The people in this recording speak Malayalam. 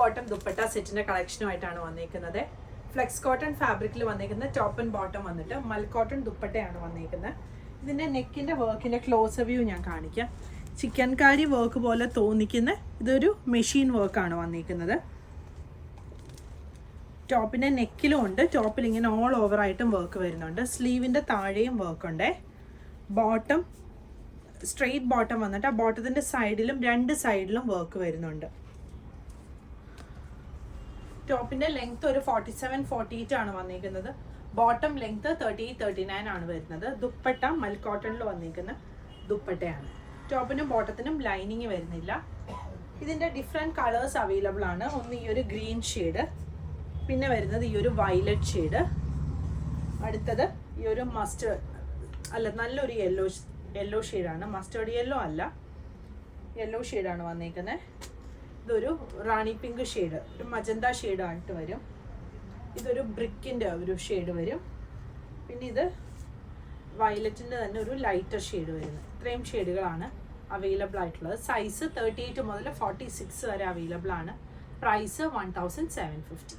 ബോട്ടം ദുപ്പട്ട സെറ്റിന്റെ കളക്ഷനുമായിട്ടാണ് വന്നിരിക്കുന്നത്. ഫ്ലെക്സ് കോട്ടൺ ഫാബ്രിക്കിൽ വന്നിരിക്കുന്ന ടോപ്പ് ആൻഡ് ബോട്ടം വന്നിട്ട് മൽ കോട്ടൺ ദുപ്പട്ടയാണ് വന്നിരിക്കുന്നത്. ഇതിന്റെ നെക്കിന്റെ വർക്കിന്റെ ക്ലോസ് വ്യൂ ഞാൻ കാണിക്കാം. ചിക്കൻ കാരി വർക്ക് പോലെ തോന്നിക്കുന്ന ഇതൊരു മെഷീൻ വർക്കാണ് വന്നിരിക്കുന്നത്. ടോപ്പിന്റെ നെക്കിലും ഉണ്ട്, ടോപ്പിൽ ഇങ്ങനെ ഓൾ ഓവർ ആയിട്ടും വർക്ക് വരുന്നുണ്ട്. സ്ലീവിന്റെ താഴെയും വർക്ക് ഉണ്ട്. ബോട്ടം സ്ട്രെയിറ്റ് ബോട്ടം വന്നിട്ട് ആ ബോട്ടത്തിന്റെ സൈഡിലും രണ്ട് സൈഡിലും വർക്ക് വരുന്നുണ്ട്. ടോപ്പിന്റെ ലെങ്ത് ഒരു 47-48 ആണ് വന്നിരിക്കുന്നത്. ബോട്ടം ലെങ്ത് 38-39 ആണ് വരുന്നത്. ദുപ്പട്ട മൽ കോട്ടണിൽ വന്നിരിക്കുന്ന ദുപ്പട്ടയാണ്. ടോപ്പിനും ബോട്ടത്തിനും ലൈനിങ് വരുന്നില്ല. ഇതിന്റെ ഡിഫറെന്റ് കളേഴ്സ് അവൈലബിൾ ആണ്. ഒന്ന് ഈ ഒരു ഗ്രീൻ ഷെയ്ഡ്, പിന്നെ വരുന്നത് ഈ ഒരു വയലറ്റ് ഷെയ്ഡ്, അടുത്തത് ഈ ഒരു മസ്റ്റേർഡ് അല്ല നല്ലൊരു യെല്ലോ ഷെയ്ഡാണ്. മസ്റ്റേർഡ് യെല്ലോ അല്ല, യെല്ലോ ഷെയ്ഡാണ് വന്നിരിക്കുന്നത്. ഇതൊരു റാണി പിങ്ക് ഷെയ്ഡ്, ഒരു മജന്ത ഷെയ്ഡായിട്ട് വരും. ഇതൊരു ബ്രിക്കിൻ്റെ ഒരു ഷെയ്ഡ് വരും. പിന്നെ ഇത് വയലറ്റിൻ്റെ തന്നെ ഒരു ലൈറ്റർ ഷെയ്ഡ് വരുന്നത്. ഇത്രയും ഷെയ്ഡുകളാണ് അവൈലബിൾ ആയിട്ടുള്ളത്. സൈസ് 38 മുതൽ 46 വരെ അവൈലബിൾ ആണ്. പ്രൈസ് 1750.